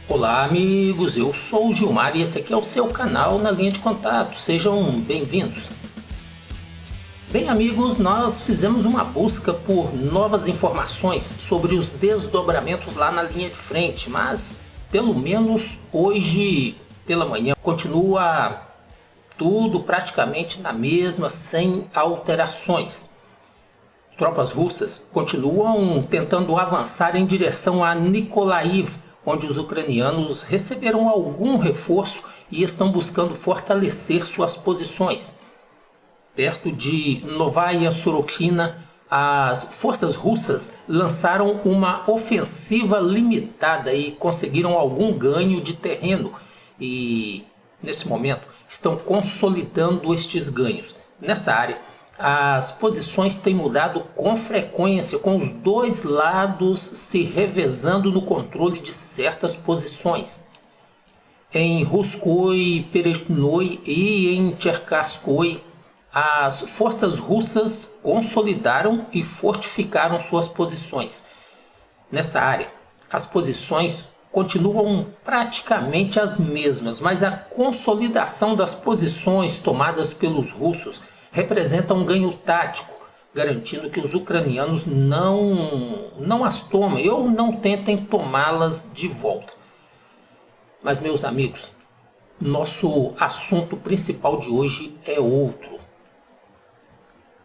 Olá amigos, eu sou o Gilmar e esse aqui é o seu canal Na Linha de Contato, sejam bem-vindos. Bem amigos, nós fizemos uma busca por novas informações sobre os desdobramentos lá na linha de frente, mas pelo menos hoje pela manhã continua tudo praticamente na mesma, sem alterações. Tropas russas continuam tentando avançar em direção a Mykolaiv, onde os ucranianos receberam algum reforço e estão buscando fortalecer suas posições. Perto de Novaya Sorokina, as forças russas lançaram uma ofensiva limitada e conseguiram algum ganho de terreno e, nesse momento, estão consolidando estes ganhos. Nessa área, as posições têm mudado com frequência, com os dois lados se revezando no controle de certas posições. Em Ruskoe, Peretnoe e em Cherkasskoe, as forças russas consolidaram e fortificaram suas posições. Nessa área, as posições continuam praticamente as mesmas, mas a consolidação das posições tomadas pelos russos representa um ganho tático, garantindo que os ucranianos não as tomem ou não tentem tomá-las de volta. Mas, meus amigos, nosso assunto principal de hoje é outro.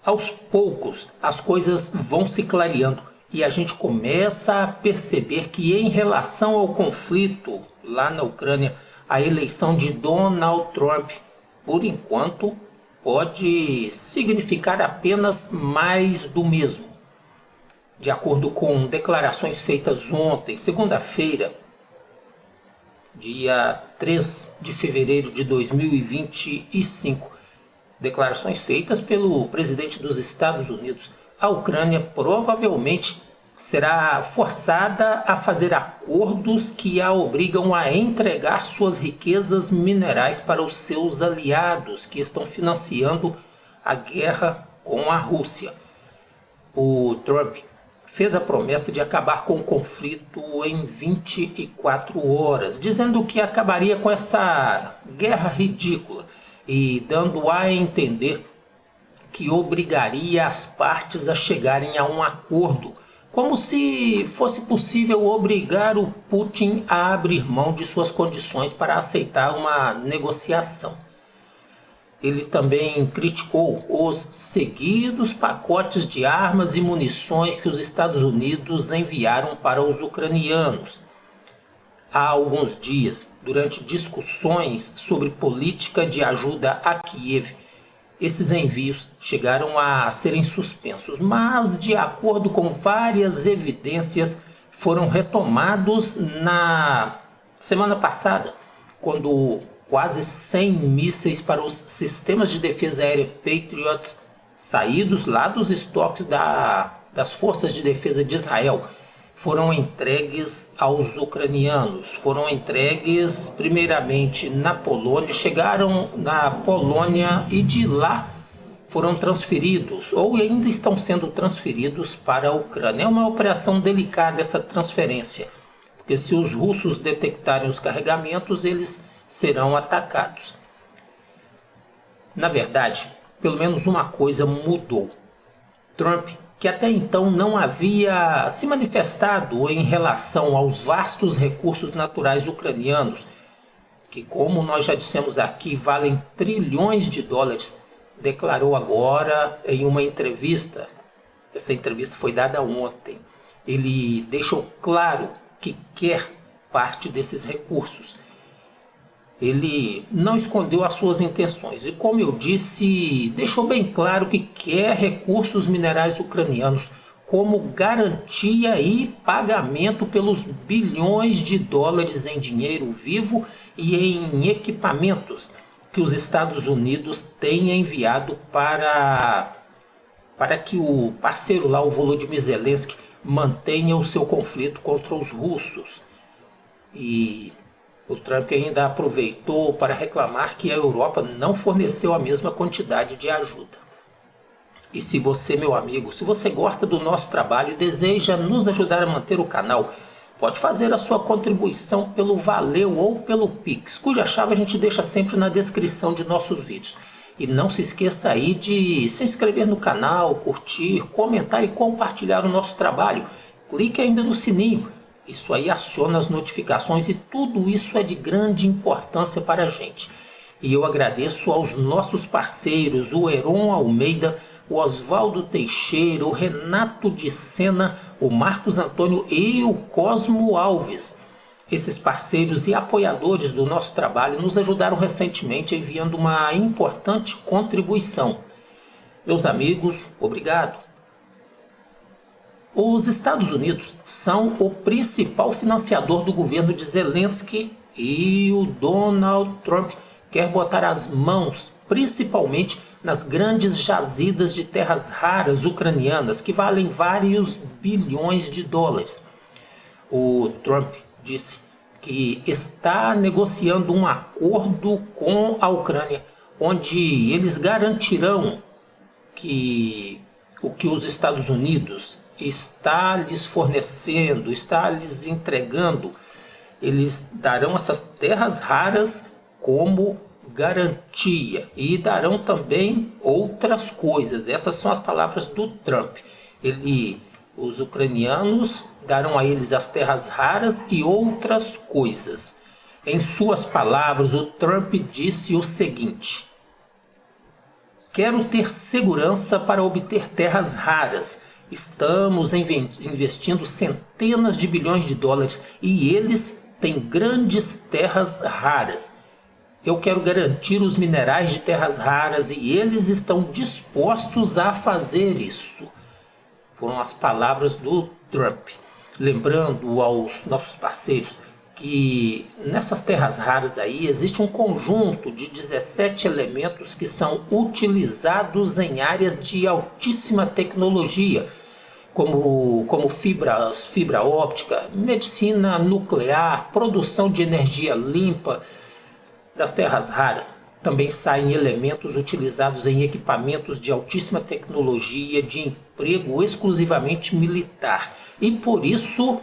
Aos poucos, as coisas vão se clareando e a gente começa a perceber que, em relação ao conflito lá na Ucrânia, a eleição de Donald Trump, por enquanto, pode significar apenas mais do mesmo. De acordo com declarações feitas ontem, segunda-feira, dia 3 de fevereiro de 2025, declarações feitas pelo presidente dos Estados Unidos, a Ucrânia provavelmente será forçada a fazer acordos que a obrigam a entregar suas riquezas minerais para os seus aliados que estão financiando a guerra com a Rússia. O Trump fez a promessa de acabar com o conflito em 24 horas, dizendo que acabaria com essa guerra ridícula e dando a entender que obrigaria as partes a chegarem a um acordo, como se fosse possível obrigar o Putin a abrir mão de suas condições para aceitar uma negociação. Ele também criticou os seguidos pacotes de armas e munições que os Estados Unidos enviaram para os ucranianos. Há alguns dias, durante discussões sobre política de ajuda a Kiev, esses envios chegaram a serem suspensos, mas, de acordo com várias evidências, foram retomados na semana passada, quando quase 100 mísseis para os sistemas de defesa aérea Patriot, saídos lá dos estoques das Forças de Defesa de Israel, foram entregues aos ucranianos. Foram entregues primeiramente na Polônia, chegaram na Polônia e de lá foram transferidos ou ainda estão sendo transferidos para a Ucrânia. É uma operação delicada essa transferência, porque se os russos detectarem os carregamentos, eles serão atacados. Na verdade, pelo menos uma coisa mudou. Trump, que até então não havia se manifestado em relação aos vastos recursos naturais ucranianos, que, como nós já dissemos aqui, valem trilhões de dólares, declarou agora em uma entrevista. Essa entrevista foi dada ontem. Ele deixou claro que quer parte desses recursos. Ele não escondeu as suas intenções e, como eu disse, deixou bem claro que quer recursos minerais ucranianos como garantia e pagamento pelos bilhões de dólares em dinheiro vivo e em equipamentos que os Estados Unidos têm enviado para que o parceiro lá, o Volodymyr Zelensky, mantenha o seu conflito contra os russos. E o Trump ainda aproveitou para reclamar que a Europa não forneceu a mesma quantidade de ajuda. E se você, meu amigo, se você gosta do nosso trabalho e deseja nos ajudar a manter o canal, pode fazer a sua contribuição pelo Valeu ou pelo Pix, cuja chave a gente deixa sempre na descrição de nossos vídeos. E não se esqueça aí de se inscrever no canal, curtir, comentar e compartilhar o nosso trabalho. Clique ainda no sininho, isso aí aciona as notificações e tudo isso é de grande importância para a gente. E eu agradeço aos nossos parceiros, o Heron Almeida, o Oswaldo Teixeira, o Renato de Sena, o Marcos Antônio e o Cosmo Alves. Esses parceiros e apoiadores do nosso trabalho nos ajudaram recentemente enviando uma importante contribuição. Meus amigos, obrigado. Os Estados Unidos são o principal financiador do governo de Zelensky e o Donald Trump quer botar as mãos principalmente nas grandes jazidas de terras raras ucranianas que valem vários bilhões de dólares. O Trump disse que está negociando um acordo com a Ucrânia, onde eles garantirão que o que os Estados Unidos está lhes fornecendo, está lhes entregando, eles darão essas terras raras como garantia e darão também outras coisas. Essas são as palavras do Trump. Os ucranianos darão a eles as terras raras e outras coisas. Em suas palavras, o Trump disse o seguinte: quero ter segurança para obter terras raras. Estamos investindo centenas de bilhões de dólares e eles têm grandes terras raras. Eu quero garantir os minerais de terras raras e eles estão dispostos a fazer isso. Foram as palavras do Trump. Lembrando aos nossos parceiros que nessas terras raras aí existe um conjunto de 17 elementos que são utilizados em áreas de altíssima tecnologia, como fibra óptica, medicina nuclear, produção de energia limpa. Das terras raras também saem elementos utilizados em equipamentos de altíssima tecnologia, de emprego exclusivamente militar. E por isso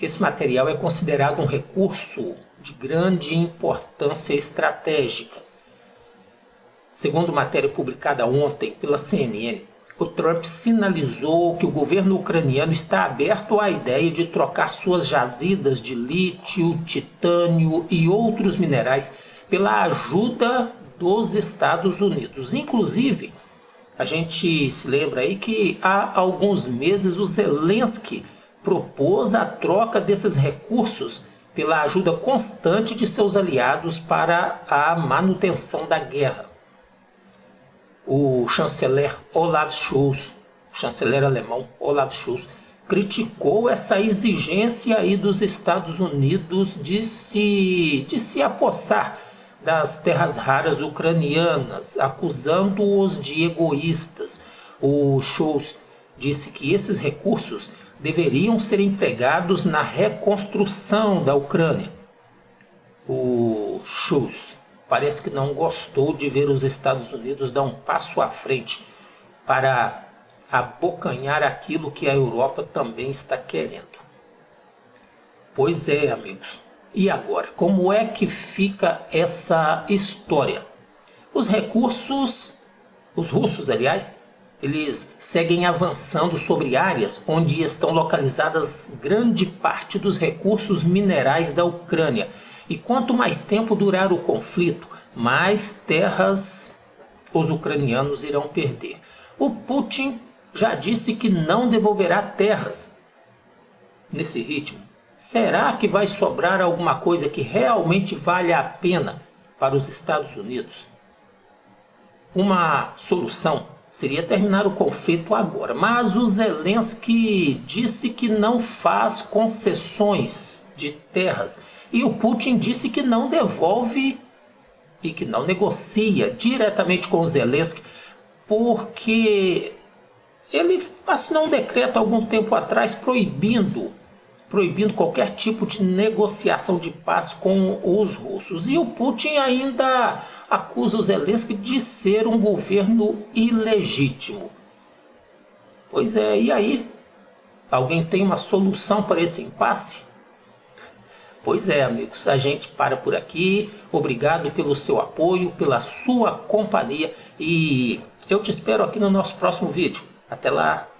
esse material é considerado um recurso de grande importância estratégica. Segundo matéria publicada ontem pela CNN, o Trump sinalizou que o governo ucraniano está aberto à ideia de trocar suas jazidas de lítio, titânio e outros minerais pela ajuda dos Estados Unidos. Inclusive, a gente se lembra aí que há alguns meses o Zelensky propôs a troca desses recursos pela ajuda constante de seus aliados para a manutenção da guerra. O chanceler Olaf Scholz, chanceler alemão Olaf Scholz, criticou essa exigência aí dos Estados Unidos de se apossar das terras raras ucranianas, acusando-os de egoístas. O Scholz disse que esses recursos deveriam ser empregados na reconstrução da Ucrânia. O Scholz parece que não gostou de ver os Estados Unidos dar um passo à frente para abocanhar aquilo que a Europa também está querendo. Pois é, amigos. E agora, como é que fica essa história? Os russos, aliás, eles seguem avançando sobre áreas onde estão localizadas grande parte dos recursos minerais da Ucrânia. E quanto mais tempo durar o conflito, mais terras os ucranianos irão perder. O Putin já disse que não devolverá terras. Nesse ritmo, será que vai sobrar alguma coisa que realmente valha a pena para os Estados Unidos? Uma solução seria terminar o conflito agora, mas o Zelensky disse que não faz concessões de terras e o Putin disse que não devolve e que não negocia diretamente com o Zelensky porque ele assinou um decreto há algum tempo atrás proibindo qualquer tipo de negociação de paz com os russos. E o Putin ainda acusa o Zelensky de ser um governo ilegítimo. Pois é, e aí? Alguém tem uma solução para esse impasse? Pois é, amigos, a gente para por aqui. Obrigado pelo seu apoio, pela sua companhia e eu te espero aqui no nosso próximo vídeo. Até lá!